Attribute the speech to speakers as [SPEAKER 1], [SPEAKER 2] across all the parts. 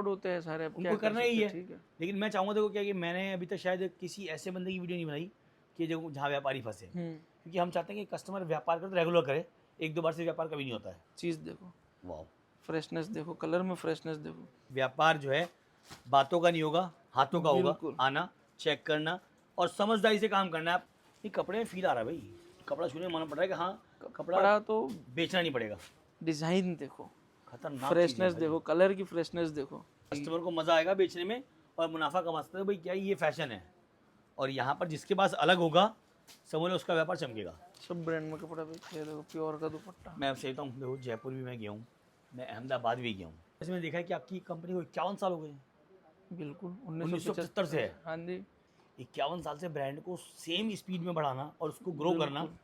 [SPEAKER 1] Fraud होते हैं सारे, अब क्या
[SPEAKER 2] उनको
[SPEAKER 1] कर
[SPEAKER 2] करना ही
[SPEAKER 1] सकते
[SPEAKER 2] है।
[SPEAKER 1] हैं, ठीक है।
[SPEAKER 2] लेकिन मैं चाहूँगा देखो क्या कि मैंने अभी तक शायद किसी ऐसे बंदे की वीडियो नहीं बनाई कि जो जहाँ व्यापारी फंसे, क्योंकि हम चाहते हैं कि कस्टमर व्यापार करे तो रेगुलर करे, एक दो बार से व्यापार कभी नहीं होता है।
[SPEAKER 1] चीज़ देखो,
[SPEAKER 2] वाह,
[SPEAKER 1] फ्रेशनेस देखो, कलर में फ्रेशनेस देखो।
[SPEAKER 2] व्यापार जो है बातों का नहीं होगा, हाथों का होगा।
[SPEAKER 1] बिल्कुल।
[SPEAKER 2] आना, चेक करना और समझदारी से काम करना है। आप ये कपड़े में फील आ रहा है भाई, कपड़ा छूने में मन पड़ रहा है कि हाँ कपड़ा
[SPEAKER 1] कपड़ा तो,
[SPEAKER 2] बेचना नहीं पड़ेगा।
[SPEAKER 1] डिज़ाइन देखो,
[SPEAKER 2] खतरनाक चीज़ है
[SPEAKER 1] फ्रेशनेस
[SPEAKER 2] भाई।
[SPEAKER 1] देखो, कलर की फ्रेशनेस देखो।
[SPEAKER 2] कस्टमर को मज़ा आएगा बेचने में और मुनाफा कमा सकते हैं भाई, क्या ये फैशन है। और यहाँ पर जिसके पास अलग होगा समझ लो उसका व्यापार चमकेगा।
[SPEAKER 1] सब ब्रांड में कपड़ा बेचते हैं, देखो प्योर का दुपट्टा।
[SPEAKER 2] मैं आपसे कहता हूँ देखो, जयपुर भी मैं गया हूँ, मैं अहमदाबाद भी गया हूँ। वैसे मैंने देखा है कि आपकी कंपनी को 51 साल हो गए हैं।
[SPEAKER 1] बिल्कुल
[SPEAKER 2] 1975 से है।
[SPEAKER 1] हाँ जी
[SPEAKER 2] 51 साल से ब्रांड को सेम स्पीड में बढ़ाना और उसको ग्रो करना,
[SPEAKER 1] बिल्कुल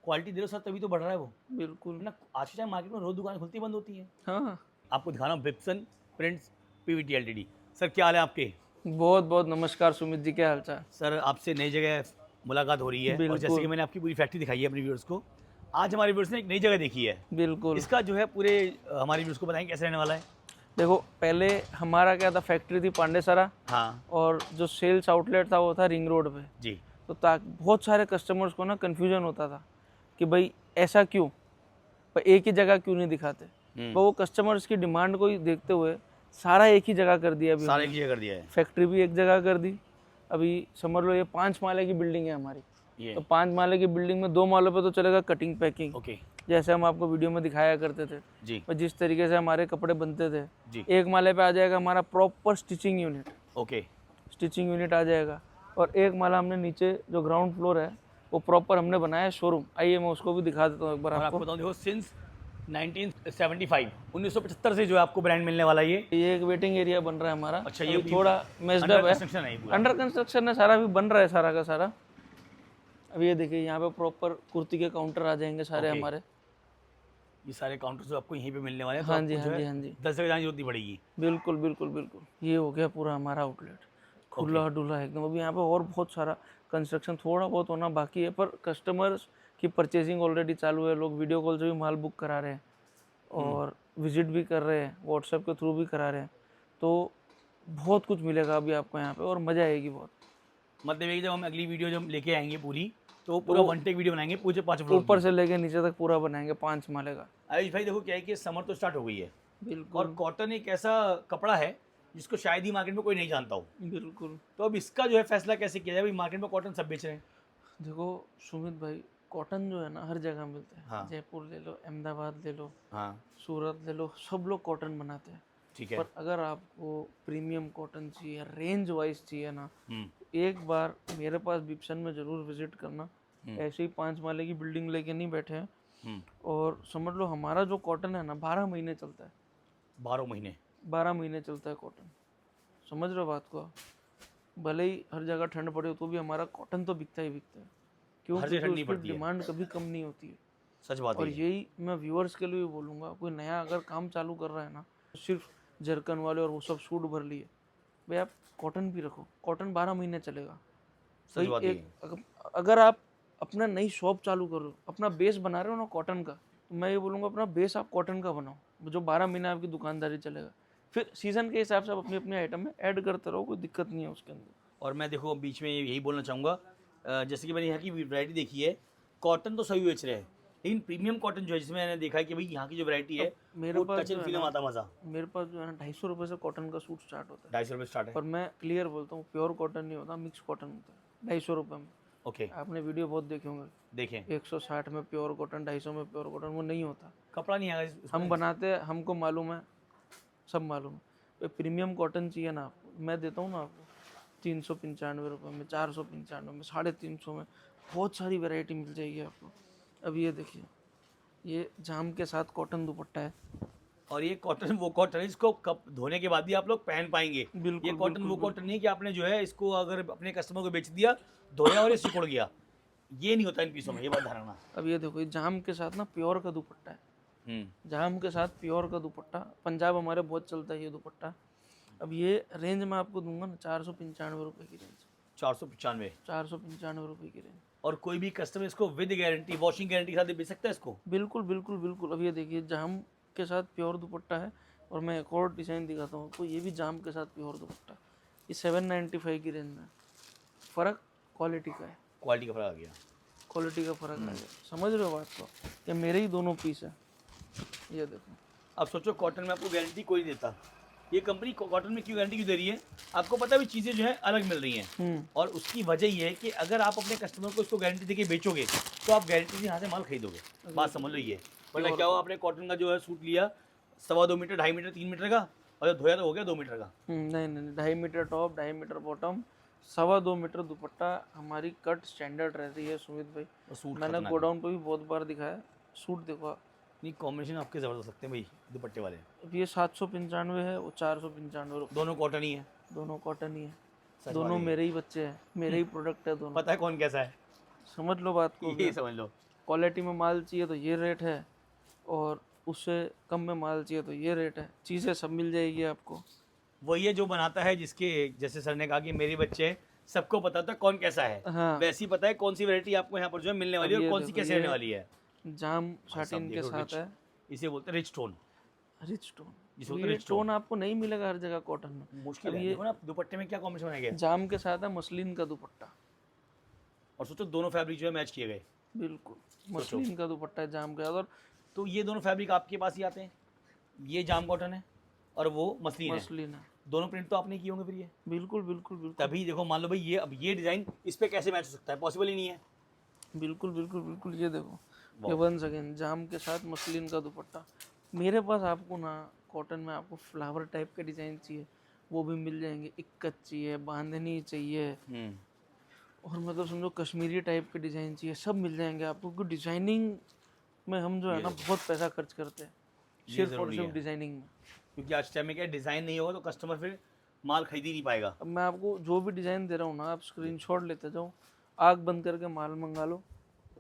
[SPEAKER 2] क्वालिटी दे रहे हो सर तभी तो बढ़ रहा है वो,
[SPEAKER 1] बिल्कुल।
[SPEAKER 2] है ना। आज के टाइम मार्केट में रोज दुकानें खुलती बंद होती हैं।
[SPEAKER 1] हाँ,
[SPEAKER 2] आपको दिखाना Bipson prints Pvt LTD. Sir क्या हाल है आपके?
[SPEAKER 1] बहुत बहुत नमस्कार सुमित जी, क्या हाल चाल।
[SPEAKER 2] सर आपसे नई जगह मुलाकात हो रही है और जैसे कि
[SPEAKER 1] बिल्कुल
[SPEAKER 2] मैंने आपकी पूरी फैक्ट्री दिखाई है अपने व्यूअर्स को, आज हमारे व्यूअर्स ने एक नई जगह देखी है।
[SPEAKER 1] बिल्कुल।
[SPEAKER 2] इसका जो है पूरे हमारे व्यूअर्स को बताएं कैसे रहने वाला है।
[SPEAKER 1] देखो पहले हमारा क्या था, फैक्ट्री थी पांडेसरा,
[SPEAKER 2] हाँ
[SPEAKER 1] और जो सेल्स आउटलेट था वो था रिंग रोड पे।
[SPEAKER 2] जी।
[SPEAKER 1] तो बहुत सारे कस्टमर्स को ना कन्फ्यूजन होता था कि भाई ऐसा क्यों, पर एक ही जगह क्यों नहीं दिखाते। तो वो कस्टमर्स की डिमांड को ही देखते हुए सारा एक ही जगह कर दिया। अभी
[SPEAKER 2] सारे की जगह कर दिया है।
[SPEAKER 1] फैक्ट्री भी एक जगह कर दी। अभी समझ लो ये 5 माले की बिल्डिंग है हमारी,
[SPEAKER 2] ये
[SPEAKER 1] तो 5 माले की बिल्डिंग में 2 मालों पे तो चलेगा कटिंग पैकिंग,
[SPEAKER 2] ओके
[SPEAKER 1] जैसे हम आपको वीडियो में दिखाया करते थे।
[SPEAKER 2] जी
[SPEAKER 1] और जिस तरीके से हमारे कपड़े बनते थे,
[SPEAKER 2] जी।
[SPEAKER 1] 1 माले पे आ जाएगा हमारा proper stitching unit,
[SPEAKER 2] okay
[SPEAKER 1] stitching unit आ जाएगा। और 1 माला हमने नीचे जो ग्राउंड फ्लोर है वो प्रॉपर हमने बनाया है शोरूम। आइए मैं उसको भी दिखा देता हूँ एक बार
[SPEAKER 2] और आपको
[SPEAKER 1] आपको।
[SPEAKER 2] बताऊँ देखो सिंस 1975 1975 से जो है आपको ब्रांड मिलने वाला ये।
[SPEAKER 1] ये एक वेटिंग एरिया बन रहा है हमारा।
[SPEAKER 2] अच्छा, ये
[SPEAKER 1] अभी थोड़ा मेस्ड
[SPEAKER 2] अंडर
[SPEAKER 1] अप है,
[SPEAKER 2] कंस्ट्रक्शन है ये पूरा।
[SPEAKER 1] अंडर कंस्ट्रक्शन है सारा, अभी बन रहा है सारा का सारा। अभी ये देखिए यहाँ पे प्रॉपर कुर्ती के काउंटर आ जाएंगे सारे
[SPEAKER 2] ओके।
[SPEAKER 1] हमारे।
[SPEAKER 2] ये सारे काउंटर्स जो आपको यहीं पे मिलने वाले हैं, तो
[SPEAKER 1] हाँ जी
[SPEAKER 2] आपको जो
[SPEAKER 1] हाँ जी
[SPEAKER 2] है
[SPEAKER 1] हाँ जी
[SPEAKER 2] 10 जगह जाने की जरूरत नहीं पड़ेगी।
[SPEAKER 1] बिल्कुल बिल्कुल बिल्कुल। ये हो गया पूरा हमारा आउटलेट, खुला डुला एकदम। अभी यहाँ पे और बहुत सारा कंस्ट्रक्शन थोड़ा बहुत होना बाकी है, पर कस्टमर्स की परचेजिंग ऑलरेडी चालू है। लोग वीडियो कॉल से भी माल बुक करा रहे हैं और विजिट भी कर रहे हैं, व्हाट्सएप के थ्रू भी करा रहे हैं। तो बहुत कुछ मिलेगा अभी आपको यहाँ पे और मज़ा आएगी बहुत।
[SPEAKER 2] मतलब ये जब हम अगली वीडियो जब लेके आएंगे पूरी, तो पूरा वन टेक वीडियो बनाएंगे पूरे 5 फ्लोर
[SPEAKER 1] ऊपर से लेके नीचे तक पूरा बनाएंगे 5 माले का।
[SPEAKER 2] आयुष भाई देखो क्या है कि समर तो स्टार्ट हो गई है
[SPEAKER 1] बिल्कुल
[SPEAKER 2] और कॉटन एक ऐसा कपड़ा है जिसको शायद ही मार्केट में कोई नहीं जानता हो।
[SPEAKER 1] बिल्कुल।
[SPEAKER 2] तो अब इसका जो है फैसला कैसे किया जाए भाई, मार्केट में कॉटन सब बेच रहे हैं।
[SPEAKER 1] देखो सुमित भाई, कॉटन जो है ना हर जगह मिलता है।
[SPEAKER 2] हाँ।
[SPEAKER 1] जयपुर ले लो, अहमदाबाद ले लो,
[SPEAKER 2] हाँ
[SPEAKER 1] सूरत ले लो, सब लोग कॉटन बनाते हैं।
[SPEAKER 2] ठीक है।
[SPEAKER 1] पर अगर आपको प्रीमियम कॉटन चाहिए, रेंज वाइज चाहिए ना,
[SPEAKER 2] हम्म
[SPEAKER 1] एक बार मेरे पास बिप्सन में ज़रूर विजिट करना। ऐसे ही 5 माले की बिल्डिंग लेके नहीं बैठे हैं।
[SPEAKER 2] हम्म।
[SPEAKER 1] और समझ लो हमारा जो कॉटन है ना 12 महीने चलता है।
[SPEAKER 2] 12 महीने
[SPEAKER 1] 12 महीने चलता है कॉटन, समझ रहे हो बात को आप? भले ही हर जगह ठंड पड़े हो तो भी हमारा कॉटन तो बिकता ही बिकता है। क्यों?
[SPEAKER 2] हर जगह
[SPEAKER 1] क्योंकि
[SPEAKER 2] ठंड नहीं
[SPEAKER 1] उसकी
[SPEAKER 2] पड़ती है।
[SPEAKER 1] डिमांड कभी कम नहीं होती है।
[SPEAKER 2] सच बात
[SPEAKER 1] और
[SPEAKER 2] है।
[SPEAKER 1] यही मैं व्यूअर्स के लिए भी बोलूँगा, कोई नया अगर काम चालू कर रहा है ना, सिर्फ जरकन वाले और वो सब सूट भर लिए, भाई आप कॉटन भी रखो, कॉटन 12 महीने चलेगा।
[SPEAKER 2] सच बात है।
[SPEAKER 1] अगर आप अपना नई शॉप चालू कर रहे हो, अपना बेस बना रहे हो ना कॉटन का, तो मैं ये बोलूँगा अपना बेस आप कॉटन का बनाओ, जो 12 महीने आपकी दुकानदारी चलेगा। फिर सीज़न के हिसाब से आप अपनी अपनी आइटम में ऐड करते रहो, कोई दिक्कत नहीं है उसके अंदर।
[SPEAKER 2] और मैं देखो बीच में यही बोलना चाहूँगा, जैसे कि मैंने यहाँ की वैरायटी देखी है, कॉटन तो सभी बेच रहे हैं, लेकिन प्रीमियम कॉटन जो है जिसमें मैंने देखा है कि भाई यहाँ की जो वैरायटी है
[SPEAKER 1] मेरे
[SPEAKER 2] वो
[SPEAKER 1] पास
[SPEAKER 2] टच एंड फील में आता मज़ा।
[SPEAKER 1] मेरे पास जो है ना 250 रुपये से कॉटन का सूट स्टार्ट होता है।
[SPEAKER 2] 250 रुपये स्टार्ट है।
[SPEAKER 1] पर मैं क्लियर बोलता हूँ, प्योर कॉटन नहीं होता, मिक्स कॉटन होता है 250 रुपये में।
[SPEAKER 2] ओके
[SPEAKER 1] आपने वीडियो बहुत देखे होंगे,
[SPEAKER 2] देखें
[SPEAKER 1] 160 में प्योर कॉटन, 250 में प्योर कॉटन, वो नहीं होता।
[SPEAKER 2] कपड़ा नहीं आएगा उसमें।
[SPEAKER 1] हम बनाते हैं, हमको मालूम है, सब मालूम है। तो प्रीमियम कॉटन चाहिए ना आपको, मैं देता हूँ ना आपको 395 रुपये में, 495 में, 350 में, बहुत सारी वैरायटी मिल जाएगी आपको। अब ये देखिए, ये जाम के साथ कॉटन दुपट्टा है।
[SPEAKER 2] और ये कॉटन वो कॉटन है इसको कप धोने के बाद भी आप लोग पहन पाएंगे।
[SPEAKER 1] बिल्कुल,
[SPEAKER 2] ये कॉटन
[SPEAKER 1] बिल्कुल,
[SPEAKER 2] वो कॉटन नहीं कि आपने जो है इसको अगर अपने कस्टमर को बेच दिया, धोया और ये सिकुड़ गया, ये नहीं होता इन पीसों में, ये बात धारणा।
[SPEAKER 1] अब ये देखो, ये जाम के साथ ना प्योर का दुपट्टा है। जाम के साथ प्योर का दुपट्टा, पंजाब हमारे बहुत चलता है ये दुपट्टा। अब ये रेंज में आपको दूंगा ना 495 रुपये की रेंज।
[SPEAKER 2] 495
[SPEAKER 1] 495 रुपये की रेंज।
[SPEAKER 2] और कोई भी कस्टमर इसको विद गारंटी, वॉशिंग गारंटी के साथ बेच सकता है इसको।
[SPEAKER 1] बिल्कुल बिल्कुल बिल्कुल। अब ये देखिए, जाम के साथ प्योर दुपट्टा है और मैं एक और डिज़ाइन दिखाता हूँ आपको, ये भी जाम के साथ प्योर दुपट्टा, ये 795 की रेंज में। फ़र्क क्वालिटी का है,
[SPEAKER 2] क्वालिटी का फर्क आ गया।
[SPEAKER 1] क्वालिटी का फ़र्क आ गया, समझ रहे हो बात को? ये मेरे ही दोनों पीस है, ये देखो।
[SPEAKER 2] अब सोचो कॉटन में आपको गारंटी कोई नहीं देता, ये कंपनी कॉटन में क्यों गारंटी क्यों दे रही है? आपको पता है भी चीज़ें जो है अलग मिल रही हैं, और उसकी वजह ये है कि अगर आप अपने कस्टमर को इसको गारंटी देके बेचोगे तो आप गारंटी से यहाँ से माल खरीदोगे। बात समझ लो ये, वरना क्या हो, आपने कॉटन का जो है सूट लिया 2.25 मीटर, 2.5 मीटर, 3 मीटर का, और जब धोया तो हो गया 2 मीटर का।
[SPEAKER 1] नहीं नहीं, 2.5 metre top, 2.5 metre bottom, 2.25 metre dupatta, हमारी कट स्टैंडर्ड रहती है सुमित भाई।
[SPEAKER 2] और सूट
[SPEAKER 1] मैंने गोडाउन पे भी बहुत बार दिखाया, सूट देखो आप।
[SPEAKER 2] नहीं, कॉम्बिनेशन आपके ज़बरदस्त लगते हैं भाई दुपट्टे वाले।
[SPEAKER 1] अब ये 795 है, वो 495 रुपये,
[SPEAKER 2] दोनों कॉटन ही है,
[SPEAKER 1] दोनों कॉटन ही है,
[SPEAKER 2] सच
[SPEAKER 1] दोनों
[SPEAKER 2] बात है।
[SPEAKER 1] मेरे ही बच्चे हैं, मेरे ही प्रोडक्ट है दोनों।
[SPEAKER 2] पता है कौन कैसा है,
[SPEAKER 1] समझ लो बात को।
[SPEAKER 2] ये समझ लो।
[SPEAKER 1] क्वालिटी में माल चाहिए तो ये रेट है, और उससे कम में माल चाहिए तो ये रेट है, चीज़ें सब मिल जाएगी आपको।
[SPEAKER 2] वही है जो बनाता है, जिसके जैसे सर ने कहा कि मेरे बच्चे, सबको पता था कौन कैसा है,
[SPEAKER 1] हाँ,
[SPEAKER 2] वैसे ही पता है कौन सी वैरायटी आपको यहाँ पर जो है मिलने वाली है
[SPEAKER 1] अब
[SPEAKER 2] और
[SPEAKER 1] ये
[SPEAKER 2] कौन सी
[SPEAKER 1] देखो,
[SPEAKER 2] कैसे
[SPEAKER 1] ये
[SPEAKER 2] रहने वाली है।
[SPEAKER 1] जाम साटिन के
[SPEAKER 2] देखो,
[SPEAKER 1] साथ
[SPEAKER 2] rich,
[SPEAKER 1] है,
[SPEAKER 2] इसे बोलते हैं रिच टोन।
[SPEAKER 1] Rich tone.
[SPEAKER 2] जिसे बोलते हैं
[SPEAKER 1] ये
[SPEAKER 2] रिच टोन,
[SPEAKER 1] टोन आपको नहीं मिलेगा हर जगह कॉटन में।
[SPEAKER 2] मुश्किल
[SPEAKER 1] अब
[SPEAKER 2] है।
[SPEAKER 1] ये
[SPEAKER 2] देखो ना दुपट्टे में क्या कॉम्बिनेशन बनाया गया है।
[SPEAKER 1] जाम के साथ है मसलिन का दुपट्टा,
[SPEAKER 2] और सोचो दोनों फैब्रिक जो है मैच किए गए।
[SPEAKER 1] बिल्कुल मसलिन का दुपट्टा है जाम के साथ, और
[SPEAKER 2] तो ये दोनों फैब्रिक आपके पास ही आते हैं, ये जाम कॉटन है और वो मसलिन है।
[SPEAKER 1] मसलिन है,
[SPEAKER 2] दोनों प्रिंट तो आपने किए होंगे फिर ये,
[SPEAKER 1] बिल्कुल बिल्कुल बिल्कुल
[SPEAKER 2] तभी देखो मान लो भाई ये, अब ये डिज़ाइन इस पे कैसे मैच हो सकता है, पॉसिबल ही नहीं है।
[SPEAKER 1] बिल्कुल बिल्कुल बिल्कुल। ये देखो,
[SPEAKER 2] वाह।
[SPEAKER 1] ये वन सेकेंड जाम के साथ मसलिन का दुपट्टा। मेरे पास आपको ना कॉटन में आपको फ्लावर टाइप के डिज़ाइन चाहिए वो भी मिल जाएंगे, इक्कत चाहिए, बांधनी चाहिए, और मतलब समझो कश्मीरी टाइप के डिज़ाइन चाहिए, सब मिल जाएंगे आपको। क्योंकि डिज़ाइनिंग में हम जो है ना बहुत पैसा खर्च करते हैं, सिर्फ और सिर्फ डिज़ाइनिंग में।
[SPEAKER 2] क्योंकि आज टाइम में क्या डिज़ाइन नहीं होगा तो कस्टमर फिर माल खरीद ही नहीं पाएगा।
[SPEAKER 1] अब मैं आपको जो भी डिज़ाइन दे रहा हूँ ना, आप स्क्रीनशॉट लेते जाओ, आग बंद करके माल मंगा लो।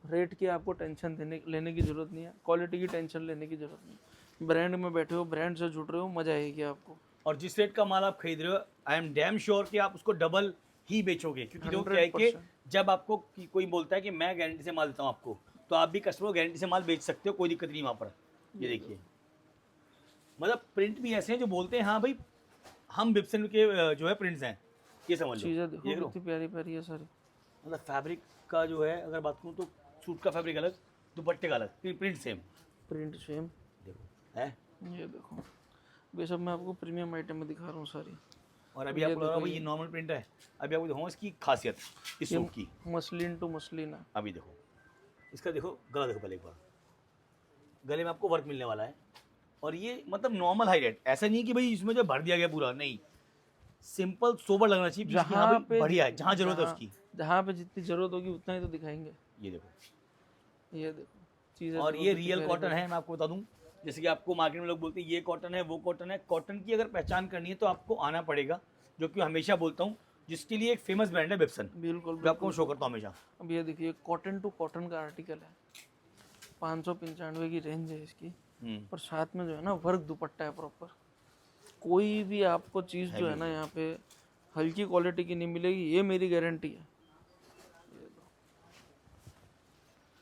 [SPEAKER 1] रेट की आपको टेंशन लेने की ज़रूरत नहीं है, क्वालिटी की टेंशन लेने की ज़रूरत नहीं है। ब्रांड में बैठे हो, ब्रांड से जुड़ रहे हो, मज़ा आएगी आपको।
[SPEAKER 2] और जिस रेट का माल आप खरीद रहे हो, आई एम डैम श्योर कि आप उसको डबल ही बेचोगे। क्योंकि देखो क्या है कि
[SPEAKER 1] 100%।
[SPEAKER 2] जब आपको कोई बोलता है कि मैं गारंटी से माल देता हूँ आपको, तो आप भी कस्टमर को गारंटी से माल बेच सकते हो, कोई दिक्कत नहीं वहाँ पर। ये देखिए, मतलब प्रिंट भी ऐसे हैं जो बोलते हैं हाँ भाई हम विप्सन के जो है प्रिंट्स हैं, ये समझ लो।
[SPEAKER 1] चीज़ें देखो
[SPEAKER 2] ये लो,
[SPEAKER 1] कितनी प्यारी प्यारी है सारी।
[SPEAKER 2] मतलब फैब्रिक का जो है अगर बात करूँ तो सूट का फैब्रिक अलग, दुपट्टे का अलग, प्रिंट सेम।
[SPEAKER 1] प्रिंट सेम,
[SPEAKER 2] देखो है,
[SPEAKER 1] ये देखो, ये सब मैं आपको प्रीमियम आइटम में दिखा रहा हूँ सारी।
[SPEAKER 2] और अभी
[SPEAKER 1] ये
[SPEAKER 2] आपको लग रहा
[SPEAKER 1] देखो,
[SPEAKER 2] है भाई ये नॉर्मल प्रिंट है, अभी आपको दिखाऊंगा इसकी खासियत इस सूट की।
[SPEAKER 1] मसलिन टू मसलिन है।
[SPEAKER 2] अभी देखो इसका, देखो गला देखो पहले एक बार, गले में आपको वर्क मिलने वाला है। और ये मतलब नॉर्मल हाई रेट, ऐसा नहीं है कि भाई इसमें जो भर दिया गया पूरा, नहीं, सिंपल सोबर लगना चाहिए कि इसकी हाँ
[SPEAKER 1] जहाँ
[SPEAKER 2] भाई
[SPEAKER 1] पे
[SPEAKER 2] बढ़िया है, जहाँ जरूरत है उसकी।
[SPEAKER 1] जहाँ पे जितनी जरूरत होगी उतना ही तो दिखाएंगे।
[SPEAKER 2] ये देखो,
[SPEAKER 1] ये देखो चीज़ें,
[SPEAKER 2] और ये रियल कॉटन है। मैं आपको बता दूं, जैसे कि आपको मार्केट में लोग बोलते हैं ये कॉटन है वो कॉटन है, कॉटन की अगर पहचान करनी है तो आपको आना पड़ेगा, जो कि हमेशा बोलता हूँ, जिसके लिए एक फेमस ब्रांड है विप्सन,
[SPEAKER 1] बिल्कुल
[SPEAKER 2] जो आपको शो करता हूँ हमेशा।
[SPEAKER 1] अब ये देखिए कॉटन टू कॉटन का आर्टिकल है, 595 की रेंज है इसकी, और साथ में जो है ना वर्क दुपट्टा है प्रॉपर। कोई भी आपको चीज़ जो है ना यहाँ पे हल्की क्वालिटी की नहीं मिलेगी, ये मेरी गारंटी है।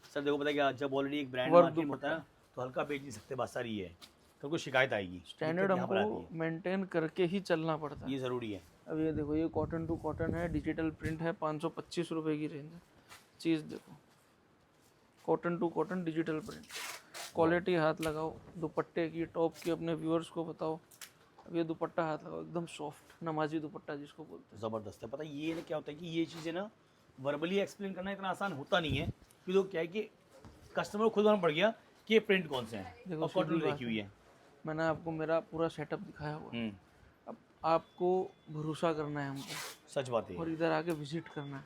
[SPEAKER 2] सर देखो पता क्या, जब ऑलरेडी एक ब्रांड
[SPEAKER 1] वर्क
[SPEAKER 2] मार्केट में होता है ना, तो हल्का बेच नहीं सकते, बात सारी है, तो कोई शिकायत आएगी।
[SPEAKER 1] स्टैंडर्ड
[SPEAKER 2] दिक्कत यहाँ पर आती
[SPEAKER 1] हमको मेंटेन करके ही चलना पड़ता
[SPEAKER 2] है,
[SPEAKER 1] है,
[SPEAKER 2] ये ज़रूरी है।
[SPEAKER 1] अब ये देखो ये कॉटन टू कॉटन है, डिजिटल प्रिंट है, 525 रुपये की रेंज है। चीज़ देखो, cotton to cotton digital print, quality हाथ लगाओ दुपट्टे की, टॉप की, अपने व्यूअर्स को बताओ। अब ये दुपट्टा हाथ लगाओ, एकदम सॉफ्ट नमाजी दुपट्टा जिसको बोलते हैं।
[SPEAKER 2] ज़बरदस्त है। पता है ये ना क्या होता है कि ये चीज़ें ना वर्बली एक्सप्लेन करना इतना आसान होता नहीं है, कि लोग क्या है कि कस्टमर को खुद मालूम पड़ गया कि ये प्रिंट कौन से हैं,
[SPEAKER 1] देखो
[SPEAKER 2] और कॉटन
[SPEAKER 1] सीधी
[SPEAKER 2] लिखी हुई है।
[SPEAKER 1] मैंने आपको मेरा पूरा सेटअप दिखाया हुआ है, अब आपको भरोसा करना है हमको,
[SPEAKER 2] सच बात है।
[SPEAKER 1] और इधर आके विजिट करना है।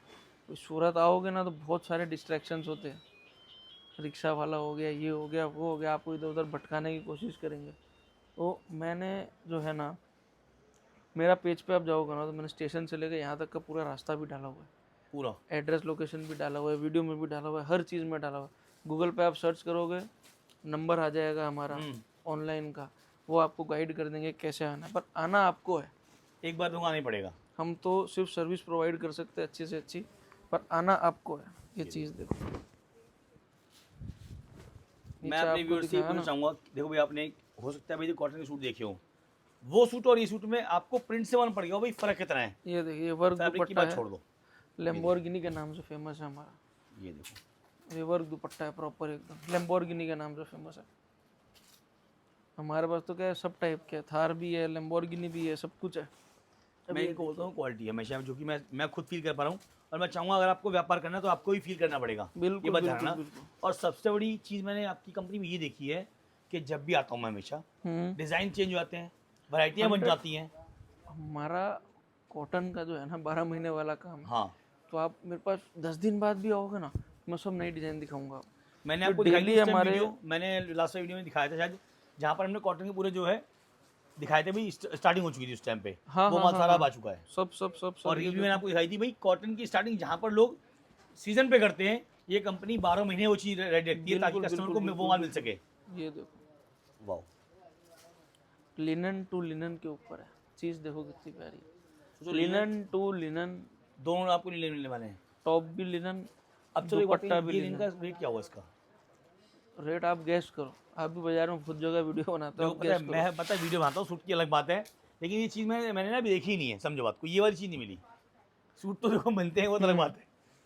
[SPEAKER 1] तो सूरत आओगे ना तो बहुत सारे डिस्ट्रैक्शंस होते हैं, रिक्शा वाला हो गया, ये हो गया, वो हो गया, आपको इधर उधर भटकाने की कोशिश करेंगे। तो मैंने जो है ना, मेरा पेज पे आप जाओगे ना तो मैंने स्टेशन से लेकर यहाँ तक का पूरा रास्ता भी डाला हुआ है,
[SPEAKER 2] पूरा
[SPEAKER 1] एड्रेस लोकेशन भी डाला हुआ है, वीडियो में भी डाला हुआ है, हर चीज़ में डाला हुआ है। गूगल पे आप सर्च करोगे, नंबर आ जाएगा हमारा ऑनलाइन का, वो आपको गाइड कर देंगे कैसे आना है। पर आना आपको है,
[SPEAKER 2] एक बार तो आना ही पड़ेगा।
[SPEAKER 1] हम तो सिर्फ सर्विस प्रोवाइड कर सकते हैं अच्छी से अच्छी, पर आना आपको है। ये चीज़ देखो,
[SPEAKER 2] मैं अपने व्यूअर्स से पूछना चाहूँगा, देखो भाई आपने हो सकता है भाई कॉटन के सूट देखे हो, वो सूट और ये सूट में आपको प्रिंट से मालूम पड़ गया भाई फर्क कितना है।
[SPEAKER 1] ये देखिए वर्क
[SPEAKER 2] फैब्रिक की
[SPEAKER 1] दुपट्टा
[SPEAKER 2] बात छोड़
[SPEAKER 1] है,
[SPEAKER 2] दो,
[SPEAKER 1] लैम्बोर्गिनी के नाम से फेमस है हमारा।
[SPEAKER 2] ये देखो
[SPEAKER 1] ये वर्क दुपट्टा है प्रॉपर एकदम, लैम्बोर्गिनी के नाम से फेमस है। हमारे पास तो क्या है सब टाइप के, थार भी है, लैम्बोर्गिनी भी है, सब कुछ है।
[SPEAKER 2] मैं इनको बोलता हूँ क्वालिटी हमेशा, जो कि मैं खुद फील कर पा रहा हूँ, और मैं चाहूँगा अगर आपको व्यापार करना है तो आपको ही फील करना पड़ेगा, ये
[SPEAKER 1] बिल्कुल
[SPEAKER 2] बात
[SPEAKER 1] बिल्कुल
[SPEAKER 2] ध्यान रखना।
[SPEAKER 1] बिल्कुल।
[SPEAKER 2] और सबसे बड़ी चीज़ मैंने आपकी कंपनी में ये देखी है कि जब भी आता हूँ मैं हमेशा डिज़ाइन चेंज हो जाते हैं, वैरायटियाँ बन जाती हैं।
[SPEAKER 1] हमारा कॉटन का जो है ना 12 महीने वाला काम है।
[SPEAKER 2] हाँ,
[SPEAKER 1] तो आप मेरे पास 10 दिन बाद भी आओगे ना, मैं सब नई डिज़ाइन दिखाऊंगा।
[SPEAKER 2] मैंने
[SPEAKER 1] तो
[SPEAKER 2] आपको दिखाई थी
[SPEAKER 1] डेली
[SPEAKER 2] उस टाइम
[SPEAKER 1] हमारे
[SPEAKER 2] वीडियो, मैंने लास्ट वीडियो में दिखाया था शायद, जहाँ पर हमने कॉटन के पूरे जो है दिखाए थे भाई, स्टार्टिंग हो चुकी थी उस टाइम पे,
[SPEAKER 1] हाँ
[SPEAKER 2] वो
[SPEAKER 1] हाँ
[SPEAKER 2] माल
[SPEAKER 1] हाँ
[SPEAKER 2] सारा अब
[SPEAKER 1] हाँ,
[SPEAKER 2] आ चुका है।
[SPEAKER 1] सब सब सब सब
[SPEAKER 2] और
[SPEAKER 1] ये
[SPEAKER 2] रील भी मैंने
[SPEAKER 1] देखो।
[SPEAKER 2] आपको दिखाई थी भाई, कॉटन की स्टार्टिंग जहाँ पर लोग सीजन पे करते हैं, ये कंपनी 12 महीने वो चीज़ रेडी रखती है ताकि
[SPEAKER 1] बिल्कुल
[SPEAKER 2] कस्टमर
[SPEAKER 1] बिल्कुल
[SPEAKER 2] को वो माल मिल
[SPEAKER 1] बिल्कुल।
[SPEAKER 2] सके।
[SPEAKER 1] ये देखो
[SPEAKER 2] वाह,
[SPEAKER 1] लिनन टू लिनन के ऊपर है, चीज़ देखो कितनी प्यारी
[SPEAKER 2] सोचो
[SPEAKER 1] है। लिनन टू लिनन,
[SPEAKER 2] दोनों आपको नहीं मिलने वाले हैं।
[SPEAKER 1] टॉप भी लिनन,
[SPEAKER 2] अब चलो एक बात
[SPEAKER 1] दुपट्टा
[SPEAKER 2] कहिए,
[SPEAKER 1] भी
[SPEAKER 2] ये इनका
[SPEAKER 1] लिनन।
[SPEAKER 2] रेट क्या हुआ इसका?
[SPEAKER 1] रेट आप गैस करो, आप भी बाजार में बहुत जगह वीडियो बनाते हो,
[SPEAKER 2] देखो
[SPEAKER 1] आप
[SPEAKER 2] पता है,
[SPEAKER 1] गैस करो।
[SPEAKER 2] मैं पता है वीडियो बनाता हूँ, सूट की अलग बात है, लेकिन ये चीज़ मैंने ना अभी देखी ही नहीं है, समझो बात को, ये वाली चीज़ नहीं मिली। सूट तो देखो बनते हैं, वो तो अलग बात है,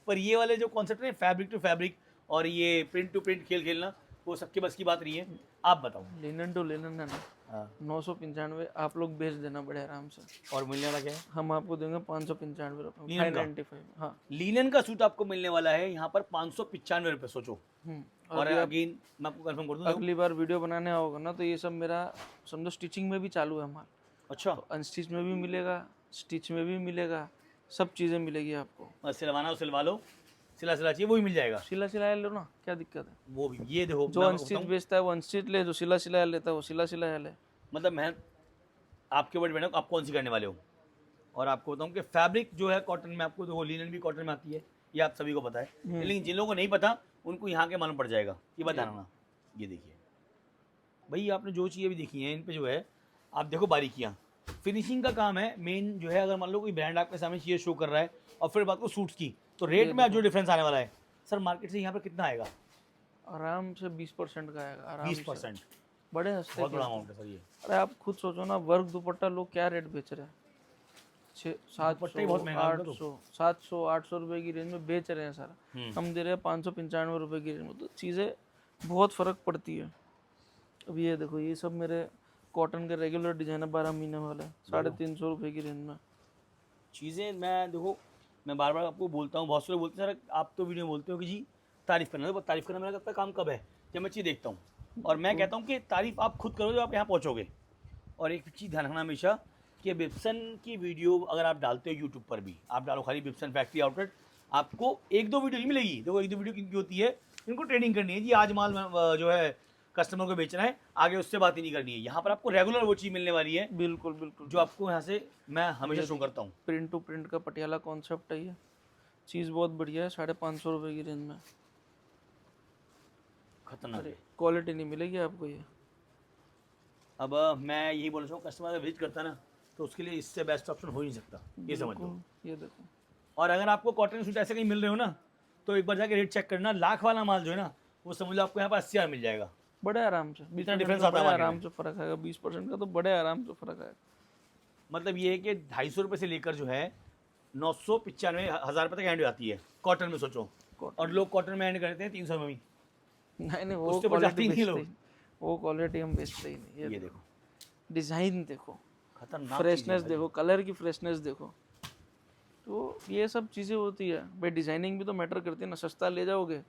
[SPEAKER 2] पर ये वाले जो कॉन्सेप्ट है फैब्रिक टू फैब्रिक और ये प्रिंट टू प्रिंट खेल खेलना, वो सबके बस की बात नहीं है। आप बताओ।
[SPEAKER 1] लिनन टू लिनन है ना,
[SPEAKER 2] हाँ,
[SPEAKER 1] 995 आप लोग बेच देना बड़े आराम से।
[SPEAKER 2] और मिलने वाला क्या है?
[SPEAKER 1] हम आपको देंगे 595 रुपये,
[SPEAKER 2] लिनन का?
[SPEAKER 1] 595। हाँ।
[SPEAKER 2] लीलन का सूट आपको मिलने वाला है यहाँ पर 595 रुपये, सोचो। और
[SPEAKER 1] अभी आप
[SPEAKER 2] अगेन मैं आपको कंफर्म कर दूँ,
[SPEAKER 1] अगली बार वीडियो बनाने आओगे ना, तो ये सब मेरा समझो स्टिचिंग में भी चालू है माल।
[SPEAKER 2] अच्छा,
[SPEAKER 1] तो अनस्टिच में भी मिलेगा, स्टिच में भी मिलेगा, सब चीज़ें मिलेगी आपको।
[SPEAKER 2] बस सिलवाना हो सिलवा लो, सिला चाहिए वो भी मिल जाएगा,
[SPEAKER 1] सिला सिलाया लो ना, क्या दिक्कत है।
[SPEAKER 2] वो भी। ये देखो
[SPEAKER 1] जो
[SPEAKER 2] मैं आपको
[SPEAKER 1] अनस्टिच
[SPEAKER 2] बताऊं,
[SPEAKER 1] बेचता है वो अनस्टिच ले, जो सिला सिलाया लेता है वो सिला सिलाया ले।
[SPEAKER 2] मतलब मैं आपके ऊपर डिपेंड है आप कौन सी करने वाले हो। और आपको बताऊं कि फैब्रिक जो है कॉटन में, आपको देखो लिनन भी कॉटन में आती है, ये आप सभी को पता है, लेकिन जिन लोगों को नहीं पता उनको यहाँ के मालूम पड़ जाएगा, ये बात ध्यान रखना। ये देखिए भाई, आपने जो चीज़ें भी देखी हैं इन पे जो है, आप देखो बारीकियाँ, फिनिशिंग का काम है मेन जो है। अगर मान लो कोई ब्रांड आपके सामने चीज़ें शो कर रहा है, और फिर बात को सूट्स की, तो रेट में जो डिफरेंस आने वाला है सर, मार्केट से यहाँ पर कितना आएगा?
[SPEAKER 1] आराम से 20% का आएगा, आराम से।
[SPEAKER 2] 20%,
[SPEAKER 1] बड़े हंसते
[SPEAKER 2] बहुत बड़ा अमाउंट है सर ये।
[SPEAKER 1] अरे आप खुद सोचो ना, वर्क दुपट्टा लोग क्या रेट बेच रहे हैं,
[SPEAKER 2] दुपट्टा ही बहुत
[SPEAKER 1] 700
[SPEAKER 2] महंगा है उनका
[SPEAKER 1] 800 800 रुपए की रेंज में बेच रहे हैं सारा। हम दे रहे हैं 595 रुपए की रेंज में, तो चीज़ें बहुत फ़र्क पड़ती है। अब ये देखो, ये सब मेरे कॉटन के रेगुलर डिजाइन है, 12 महीने वाले, 350 रुपए की रेंज में।
[SPEAKER 2] चीज़ें मैं देखो, मैं बार बार आपको बोलता हूँ, बहुत सारे बोलते हैं सर आप तो वीडियो में बोलते हो कि जी तारीफ़ करना, तो तारीफ़ करना मेरा कब तक काम कब है, जब मैं चीज़ देखता हूँ। और मैं कहता हूँ कि तारीफ़ आप खुद करो जब आप यहाँ पहुँचोगे। और एक चीज़ ध्यान रखना हमेशा कि विप्सन की वीडियो अगर आप डालते हो यूट्यूब पर भी, आप डालो खाली विप्सन फैक्ट्री आउटलेट, आपको एक दो वीडियो नहीं मिलेगी। देखो एक दो वीडियो किनकी होती है, इनको ट्रेनिंग करनी है जी, आज माल जो है कस्टमर को बेचना है, आगे उससे बात ही नहीं करनी है। यहाँ पर आपको रेगुलर वो चीज़ मिलने वाली है,
[SPEAKER 1] बिल्कुल बिल्कुल,
[SPEAKER 2] जो आपको यहाँ से मैं हमेशा शो करता हूँ।
[SPEAKER 1] प्रिंट टू प्रिंट का पटियाला कॉन्सेप्ट है ये, चीज़ बहुत बढ़िया है, 550 रुपए की रेंज में।
[SPEAKER 2] खतरनाक है।
[SPEAKER 1] क्वालिटी नहीं मिलेगी आपको ये।
[SPEAKER 2] अब मैं यही बोल रहा हूँ, कस्टमर अगर विजिट करता ना, तो उसके लिए इससे बेस्ट ऑप्शन हो ही नहीं सकता, ये समझ लो।
[SPEAKER 1] ये देखो,
[SPEAKER 2] और अगर आपको कॉटन सूट ऐसे कहीं मिल रहे हो ना, तो एक बार जाके रेट चेक करना, लाख वाला माल जो है ना, वो समझ लो आपको यहाँ पर 80,000 मिल जाएगा।
[SPEAKER 1] बड़े आराम से
[SPEAKER 2] इतना डिफरेंस
[SPEAKER 1] का
[SPEAKER 2] आता है
[SPEAKER 1] बड़े
[SPEAKER 2] market
[SPEAKER 1] आराम
[SPEAKER 2] में।
[SPEAKER 1] से फर्क आएगा, 20% का तो बड़े आराम से फर्क आएगा।
[SPEAKER 2] मतलब ये है कि 250 रुपये से लेकर जो है 995 हज़ार रुपये तक एंड हो जाती है कॉटन में, सोचो। और लोग कॉटन में एंड करते हैं 300 में भी।
[SPEAKER 1] नहीं वो
[SPEAKER 2] उससे ऊपर जाते
[SPEAKER 1] क्वालिटी
[SPEAKER 2] ही नहीं
[SPEAKER 1] बेचते
[SPEAKER 2] लोग।
[SPEAKER 1] ही, वो क्वालिटी हम बेचते ही नहीं।
[SPEAKER 2] ये देखो
[SPEAKER 1] डिज़ाइन देखो,
[SPEAKER 2] खतरनाक
[SPEAKER 1] फ्रेशनेस देखो, कलर की फ्रेशनेस देखो, तो ये सब चीज़ें होती है भाई। डिजाइनिंग भी तो मैटर करती है ना, सस्ता ले जाओगे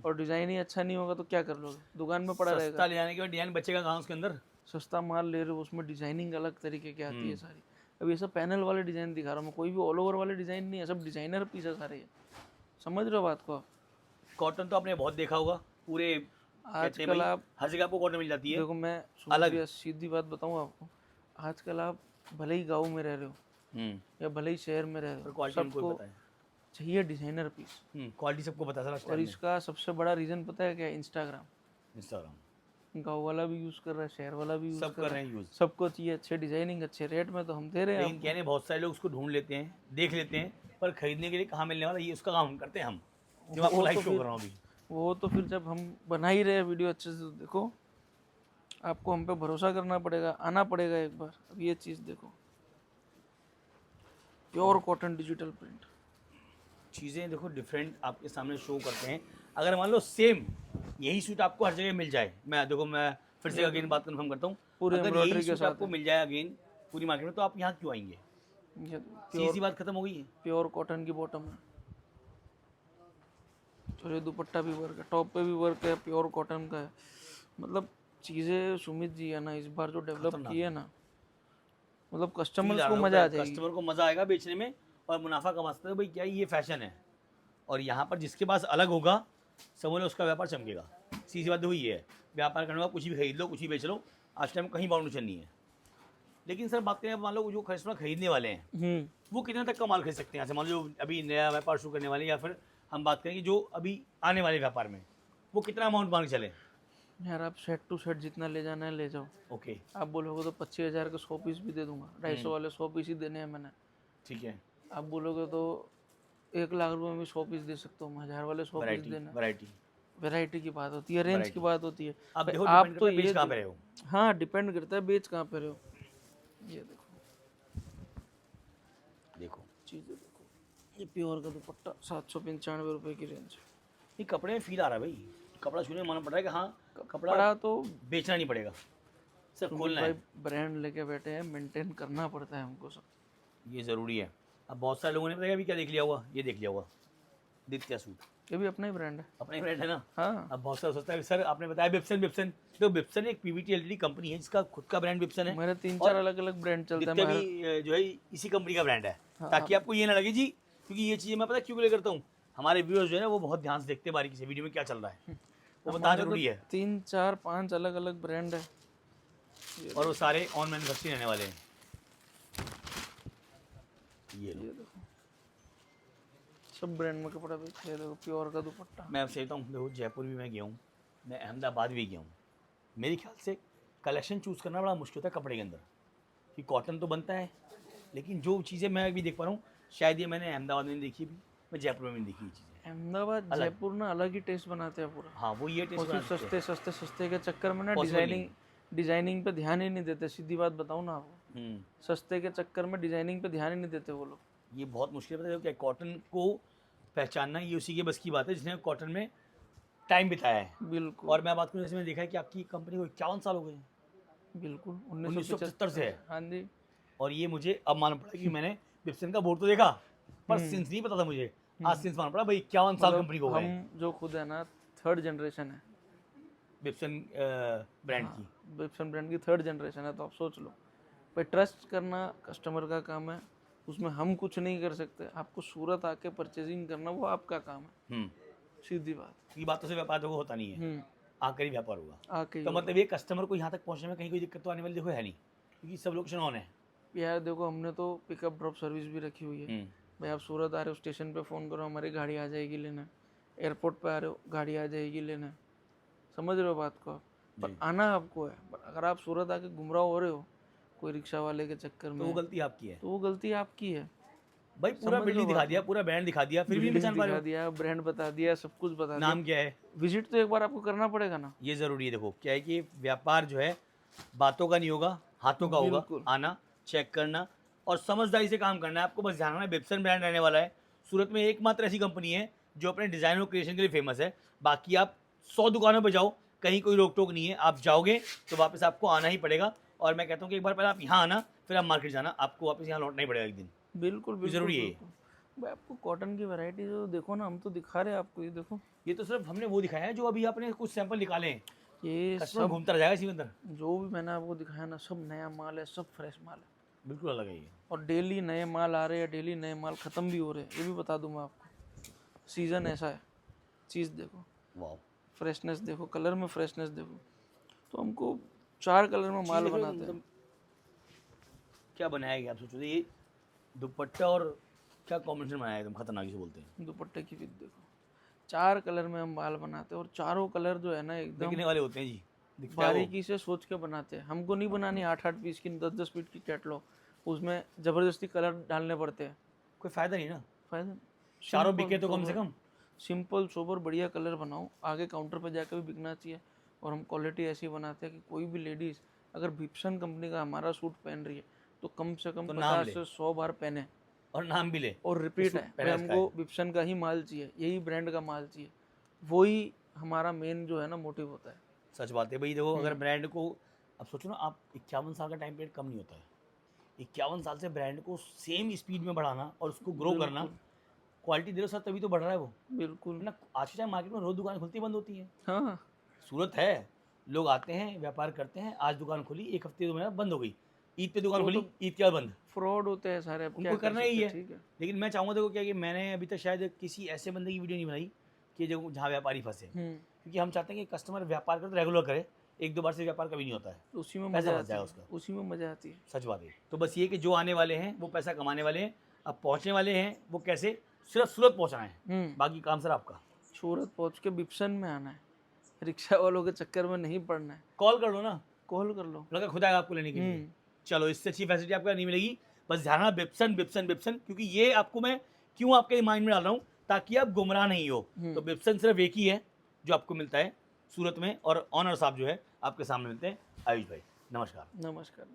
[SPEAKER 1] और डिज़ाइन ही अच्छा नहीं होगा तो क्या कर लोगे, दुकान में पड़ा रहेगा।
[SPEAKER 2] सस्ता ले जाने के बाद डिजाइन बचेगा कहाँ उसके अंदर?
[SPEAKER 1] सस्ता माल ले रहे हो, उसमें डिजाइनिंग अलग तरीके की आती है सारी। अब ये सब पैनल वाले डिज़ाइन दिखा रहा हूँ मैं, कोई भी ऑल ओवर वाले डिज़ाइन नहीं है, सब डिज़ाइनर पीस है सारे। समझ रहे हो बात को आप?
[SPEAKER 2] कॉटन तो आपने बहुत देखा होगा पूरे, कहते हैं
[SPEAKER 1] आजकल
[SPEAKER 2] भाई,
[SPEAKER 1] आप
[SPEAKER 2] हर जगह आपको कॉटन मिल जाती है।
[SPEAKER 1] देखो, मैं
[SPEAKER 2] अलग।
[SPEAKER 1] सीधी बात बताऊँ आपको, आजकल आप भले ही गाँव में रह रहे हो या भले ही शहर में रह रहे हो,
[SPEAKER 2] क्वालिटी उनको
[SPEAKER 1] सबको
[SPEAKER 2] पता है।
[SPEAKER 1] चाहिए डिज़ाइनर पीस।
[SPEAKER 2] क्वालिटी सबको पता है सर।
[SPEAKER 1] और इसका सबसे बड़ा रीज़न पता है क्या है? इंस्टाग्राम।
[SPEAKER 2] इंस्टाग्राम
[SPEAKER 1] गाँव वाला भी यूज़ कर रहा है, शहर वाला भी यूज़
[SPEAKER 2] सब कर रहे हैं यूज़।
[SPEAKER 1] सबको चाहिए अच्छे डिजाइनिंग, अच्छे रेट में, तो हम दे रहे हैं
[SPEAKER 2] लेकिन कहने बहुत सारे लोग उसको ढूंढ लेते हैं, देख लेते हैं, पर खरीदने के लिए कहाँ मिलने वाला, ये उसका काम हम करते हैं। हम जो आपको
[SPEAKER 1] वो
[SPEAKER 2] लाइव
[SPEAKER 1] तो
[SPEAKER 2] शो
[SPEAKER 1] फिर-
[SPEAKER 2] कर रहा हूँ अभी।
[SPEAKER 1] वो तो फिर जब हम बना ही रहे वीडियो अच्छे से, तो देखो आपको हम पे भरोसा करना पड़ेगा, आना पड़ेगा एक बार। अब ये चीज़ देखो, प्योर कॉटन डिजिटल प्रिंट।
[SPEAKER 2] चीज़ें देखो डिफरेंट आपके सामने शो करते हैं। अगर मान लो सेम यही सूट आपको हर जगह मिल जाए, मैं फिर से अगेन बात कंफर्म करता हूँ,
[SPEAKER 1] पूरी
[SPEAKER 2] अगर यही
[SPEAKER 1] एम्ब्रॉयडरी के
[SPEAKER 2] सूट
[SPEAKER 1] साथ
[SPEAKER 2] आपको
[SPEAKER 1] है।
[SPEAKER 2] मिल जाए अगेन पूरी मार्केट में, तो आप यहाँ क्यों आएंगे?
[SPEAKER 1] ये
[SPEAKER 2] सीधी सी बात खत्म हो गई है।
[SPEAKER 1] प्योर कॉटन की बॉटम है, और ये दुपट्टा भी वर्क है, टॉप पे भी वर्क है, प्योर कॉटन का है। मतलब चीज़ें सुमित जी है ना इस बार जो डेवलप की है ना, मतलब
[SPEAKER 2] फील
[SPEAKER 1] कस्टमर्स
[SPEAKER 2] आ
[SPEAKER 1] को
[SPEAKER 2] रहा
[SPEAKER 1] मज़ा आ
[SPEAKER 2] है,
[SPEAKER 1] जाएगी।
[SPEAKER 2] कस्टमर को मज़ा आएगा बेचने में और मुनाफा कमा सकते हैं भाई। क्या ये फैशन है, और यहाँ पर जिसके पास अलग होगा समझ लो उसका व्यापार चमकेगा। सीधी बात हुई है, व्यापार करने का कुछ भी खरीद लो, कुछ भी बेच लो, आज टाइम कहीं बाउंडेशन नहीं है। लेकिन सर बात करें, मान लो जो कस्टमर खरीदने वाले हैं वो कितने तक का माल खरीद सकते हैं यहाँ से? मान लो जो अभी नया व्यापार शुरू करने वाले, या फिर हम बात करें कि जो अभी आने वाले व्यापार में, वो कितना अमाउंट मान के चले?
[SPEAKER 1] यार आप सेट टू सेट जितना ले जाना है ले जाओ।
[SPEAKER 2] ओके,
[SPEAKER 1] आप बोलोगे तो 25,000 के 100 पीस भी दे दूंगा, 250 वाले 100 पीस ही देने हैं मैंने।
[SPEAKER 2] ठीक है।
[SPEAKER 1] आप बोलोगे तो 1 लाख रुपए में 100 पीस दे सकता हूँ, 1000 वाले 100 पीस
[SPEAKER 2] वैरायटी
[SPEAKER 1] देना है।
[SPEAKER 2] वैरायटी
[SPEAKER 1] वैरायटी की बात होती है, रेंज की बात होती है।
[SPEAKER 2] अब
[SPEAKER 1] भाई
[SPEAKER 2] देखो
[SPEAKER 1] आप
[SPEAKER 2] डिपेंड
[SPEAKER 1] तो
[SPEAKER 2] करता है बेच
[SPEAKER 1] ये
[SPEAKER 2] कहाँ पे रहे हो।
[SPEAKER 1] हाँ डिपेंड करता है बेच कहाँ पे रहे हो। ये देखो
[SPEAKER 2] देखो
[SPEAKER 1] चीज़ें देखो, ये प्योर का दुपट्टा 795 रुपये की रेंज।
[SPEAKER 2] ये कपड़े में फील आ रहा है भाई, कपड़ा छूने में मालूम पड़ रहा है कि हाँ कपड़ा
[SPEAKER 1] कपड़ा तो
[SPEAKER 2] बेचना नहीं पड़ेगा, सिर्फ
[SPEAKER 1] सुमित
[SPEAKER 2] खोलना
[SPEAKER 1] भाई
[SPEAKER 2] है।
[SPEAKER 1] ब्रांड लेके बैठे हैं, मेंटेन करना पड़ता है हमको सब।
[SPEAKER 2] ये ज़रूरी है। अब बहुत सारे लोगों ने पता है अभी क्या देख लिया होगा, ये देख लिया होगा दित्या सूट,
[SPEAKER 1] ये भी अपना ही ब्रांड है।
[SPEAKER 2] अपना ही ब्रांड है ना।
[SPEAKER 1] हाँ
[SPEAKER 2] अब बहुत सारा सोचता है सर आपने बताया बिप्सन, बिप्सन तो बिप्सन एक पीवीटी एलईडी कंपनी है जिसका खुद का ब्रांड बिप्सन है।
[SPEAKER 1] मेरे 3-4
[SPEAKER 2] और
[SPEAKER 1] अलग अलग ब्रांड चलते हैं।
[SPEAKER 2] दित्या
[SPEAKER 1] मैं
[SPEAKER 2] भी जो है इसी कंपनी का ब्रांड है,
[SPEAKER 1] हाँ,
[SPEAKER 2] ताकि आपको ये ना लगे जी, क्योंकि ये चीज़ें मैं पता क्यों प्ले करता हूँ, हमारे व्यूअर्स जो है ना वो बहुत ध्यान से देखते हैं बारीकी से वीडियो में क्या चल रहा है, वो बताना जरूरी है।
[SPEAKER 1] 3-4-5 अलग अलग ब्रांड है।
[SPEAKER 2] और वो सारे ऑन मैन्युफैक्चरिंग रहने वाले हैं। ये लो,
[SPEAKER 1] ये देखो सब ब्रांड में कपड़ा बेचते हैं। देखो प्योर का दुपट्टा।
[SPEAKER 2] मैं आपसे कहता हूँ, देखो जयपुर भी मैं गया हूँ, मैं अहमदाबाद भी गया हूँ, मेरे ख्याल से कलेक्शन चूज़ करना बड़ा मुश्किल होता है कपड़े के अंदर, कि कॉटन तो बनता है, लेकिन जो चीज़ें मैं अभी देख पा रहा हूँ शायद ये मैंने अहमदाबाद में नहीं देखी भी, मैं जयपुर में नहीं देखी ये चीज़ें।
[SPEAKER 1] अहमदाबाद जयपुर ना अलग ही टेस्ट बनाते हैं पूरा।
[SPEAKER 2] हाँ वो ये टेस्ट
[SPEAKER 1] और सिर्फ
[SPEAKER 2] बनाते हैं।
[SPEAKER 1] सस्ते सस्ते के चक्कर में ना
[SPEAKER 2] Possible नहीं
[SPEAKER 1] डिजाइनिंग पे ध्यान ही नहीं देते। सीधी बात बताऊँ ना आपको, सस्ते के चक्कर में डिजाइनिंग पे ध्यान ही नहीं देते वो लोग।
[SPEAKER 2] ये बहुत मुश्किल है, क्या कॉटन को पहचानना ये उसी के बस की बात है जिसने कॉटन में टाइम बिताया है।
[SPEAKER 1] बिल्कुल
[SPEAKER 2] और मैं बात करूँ, जैसे मैंने देखा है कि आपकी कंपनी को 51 साल हो गए हैं,
[SPEAKER 1] बिल्कुल
[SPEAKER 2] 1975 से है।
[SPEAKER 1] हाँ जी।
[SPEAKER 2] और ये मुझे अब मालूम पड़ा कि मैंने बिप्सन का बोर्ड तो देखा, पर सिंस नहीं पता था मुझे, आज सिंस मालूम पड़ा भाई 51 साल कंपनी को हो गए।
[SPEAKER 1] हम जो खुद है ना 3rd जनरेशन है
[SPEAKER 2] बिप्सन ब्रांड की।
[SPEAKER 1] विप्सन ब्रांड की 3rd जनरेशन है, तो आप सोच लो भाई, ट्रस्ट करना कस्टमर का काम है, उसमें हम कुछ नहीं कर सकते। आपको सूरत आके परचेजिंग करना वो आपका काम है, सीधी बात।
[SPEAKER 2] ये बातों से व्यापार तो होता नहीं है, आकर ही व्यापार होगा।
[SPEAKER 1] आके
[SPEAKER 2] तो मतलब ये कस्टमर को यहाँ तक पहुँचने में कहीं कोई दिक्कत तो आने वाली देखो है नहीं, क्योंकि सब लोकेशन ऑन है।
[SPEAKER 1] यार देखो हमने तो पिकअप ड्रॉप सर्विस भी रखी हुई है। भाई आप सूरत आ रहे हो, स्टेशन पे फ़ोन करो, हमारी गाड़ी आ जाएगी लेने। एयरपोर्ट पे आ रहे हो, गाड़ी आ जाएगी लेने। समझ रहे हो बात को आप? पर आना आपको है। पर अगर आप सूरत आके गुमराह हो रहे हो कोई रिक्शा वाले के चक्कर
[SPEAKER 2] तो
[SPEAKER 1] में,
[SPEAKER 2] वो गलती आपकी है
[SPEAKER 1] तो वो गलती आपकी है।
[SPEAKER 2] भाई। पूरा बिल्डिंग दिखा दिया, पूरा ब्रांड दिखा दिया, फिर भी नहीं पहचान पा रहे
[SPEAKER 1] दिखा
[SPEAKER 2] हो।
[SPEAKER 1] दिया, ब्रांड बता दिया, सब कुछ बता दिया।
[SPEAKER 2] नाम क्या है?
[SPEAKER 1] विजिट तो एक बार आपको करना पड़ेगा ना।
[SPEAKER 2] ये ज़रूरी है। देखो क्या है कि व्यापार जो है बातों का नहीं होगा, हाथों का होगा।
[SPEAKER 1] बिल्कुल।
[SPEAKER 2] आना, चेक करना और समझदारी से काम करना है। आपको बस ध्यान रखना है बिप्सन ब्रांड रहने वाला है। सूरत में एकमात्र ऐसी कंपनी है जो अपने डिज़ाइन और क्रिएशन के लिए फेमस है। बाकी आप 100 दुकानों पर जाओ, कहीं कोई रोक टोक नहीं है। आप जाओगे तो वापस आपको आना ही पड़ेगा। और मैं कहता हूँ कि एक बार पहले आप यहाँ आना, फिर आप मार्केट जाना, आपको वापस यहाँ लौटना ही पड़ेगा एक दिन।
[SPEAKER 1] बिल्कुल बिल्कुल
[SPEAKER 2] ज़रूरी है।
[SPEAKER 1] बिल्कुल। भाई आपको कॉटन की वैरायटी जो देखो ना, हम तो दिखा रहे हैं आपको। ये देखो,
[SPEAKER 2] ये तो सिर्फ हमने वो दिखाया है जो अभी आपने कुछ सैंपल निकाले हैं।
[SPEAKER 1] ये
[SPEAKER 2] कस्टमर
[SPEAKER 1] सब
[SPEAKER 2] घूमता रह जाएगा इसी के अंदर।
[SPEAKER 1] जो भी मैंने आपको दिखाया ना, सब नया माल है, सब फ्रेश माल है।
[SPEAKER 2] बिल्कुल अलग है ये।
[SPEAKER 1] और डेली नए माल आ रहे हैं, डेली नए माल ख़त्म भी हो रहे हैं, ये भी बता दूं मैं आपको। सीज़न ऐसा है। चीज़ देखो,
[SPEAKER 2] वाह,
[SPEAKER 1] फ्रेशनेस देखो, कलर में फ्रेशनेस देखो। तो हमको 4 कलर में माल
[SPEAKER 2] देखो,
[SPEAKER 1] बनाते हैं।
[SPEAKER 2] मतलब क्या बनाया गया आप सोचो, ये दुपट्टा और क्या कॉम्बिनेशन बनाया एकदम खतरनाक से बोलते हैं।
[SPEAKER 1] दुपट्टे की विद देखो, 4 कलर में हम माल बनाते हैं, और चारों कलर जो है ना एकदम
[SPEAKER 2] देखने वाले होते हैं जी, दिखता है वो।
[SPEAKER 1] बारीकी से सोच के बनाते हैं। हमको नहीं बनानी 8-8 पीस की, 10-10 पीस की कैटलॉग, उसमें ज़बरदस्ती कलर डालने पड़ते हैं।
[SPEAKER 2] कोई फायदा नहीं ना,
[SPEAKER 1] फायदा
[SPEAKER 2] चारों बिके तो कम से कम।
[SPEAKER 1] सिंपल सोबर बढ़िया कलर बनाओ, आगे काउंटर पे जाकर भी बिकना चाहिए, और हम क्वालिटी ऐसी बनाते हैं कि कोई भी लेडीज़ अगर विप्सन कंपनी का हमारा सूट पहन रही है तो कम से कम
[SPEAKER 2] तो नाम
[SPEAKER 1] 50
[SPEAKER 2] ले।
[SPEAKER 1] से 100 बार पहने
[SPEAKER 2] और नाम भी ले।
[SPEAKER 1] और रिपीट
[SPEAKER 2] सूट
[SPEAKER 1] है
[SPEAKER 2] पहना
[SPEAKER 1] भाई
[SPEAKER 2] इसका
[SPEAKER 1] हमको विप्सन का ही माल चाहिए, यही ब्रांड का माल चाहिए। वही हमारा मेन जो है ना मोटिव होता है।
[SPEAKER 2] सच बात है भाई। देखो अगर ब्रांड को, अब सोचो ना आप, 51 साल का टाइम पीरियड कम नहीं होता है। 51 साल से ब्रांड को सेम स्पीड में बढ़ाना और उसको ग्रो करना, क्वालिटी दे रहे हो सर तभी तो बढ़ रहा है वो,
[SPEAKER 1] बिल्कुल।
[SPEAKER 2] है ना। आज के टाइम मार्केट में रोज दुकान खुलती बंद होती है।
[SPEAKER 1] हाँ
[SPEAKER 2] सूरत है, लोग आते हैं व्यापार करते हैं, आज दुकान खुली, एक हफ्ते 2 महीना बंद हो गई, ईद पे दुकान
[SPEAKER 1] वो
[SPEAKER 2] खुली,
[SPEAKER 1] तो
[SPEAKER 2] ईद के बाद बंद।
[SPEAKER 1] फ्रॉड होते हैं सारे, अब क्या
[SPEAKER 2] उनको
[SPEAKER 1] कर
[SPEAKER 2] करना ही
[SPEAKER 1] सकते
[SPEAKER 2] है।
[SPEAKER 1] हैं, ठीक है।
[SPEAKER 2] लेकिन मैं चाहूँगा देखो क्या कि मैंने अभी तक शायद किसी ऐसे बंदे की वीडियो नहीं बनाई कि जो जहाँ व्यापारी फंसे, क्योंकि हम चाहते हैं कि कस्टमर व्यापार करे तो रेगुलर करे, 1-2 बार से व्यापार कभी नहीं होता है,
[SPEAKER 1] तो उसी में
[SPEAKER 2] पैसा
[SPEAKER 1] मजा
[SPEAKER 2] फंस
[SPEAKER 1] आती
[SPEAKER 2] जाएगा
[SPEAKER 1] है,
[SPEAKER 2] उसका।
[SPEAKER 1] उसी में मजा आती है।
[SPEAKER 2] सच बात है। तो बस ये कि जो आने वाले हैं वो पैसा कमाने वाले हैं, अब पहुँचने वाले हैं वो कैसे, सिर्फ सूरत पहुँचना है, बाकी काम सर आपका।
[SPEAKER 1] सूरत पहुंच के विप्सन में आना है, रिक्शा वालों के चक्कर में नहीं पड़ना है।
[SPEAKER 2] कॉल कर लो ना,
[SPEAKER 1] कॉल कर लो।
[SPEAKER 2] लड़का खुद आएगा आपको लेने के लिए। चलो इससे अच्छी फैसिलिटी आपको नहीं मिलेगी। बस ध्यान रखना विप्सन विप्सन विप्सन, क्योंकि ये आपको मैं क्यों आपके माइंड में डाल रहा हूँ, ताकि आप गुमराह नहीं हो। तो विप्सन सिर्फ एक ही है जो आपको मिलता है सूरत में, और ऑनर साहब जो है आपके सामने मिलते हैं। आयुष भाई नमस्कार।
[SPEAKER 1] नमस्कार।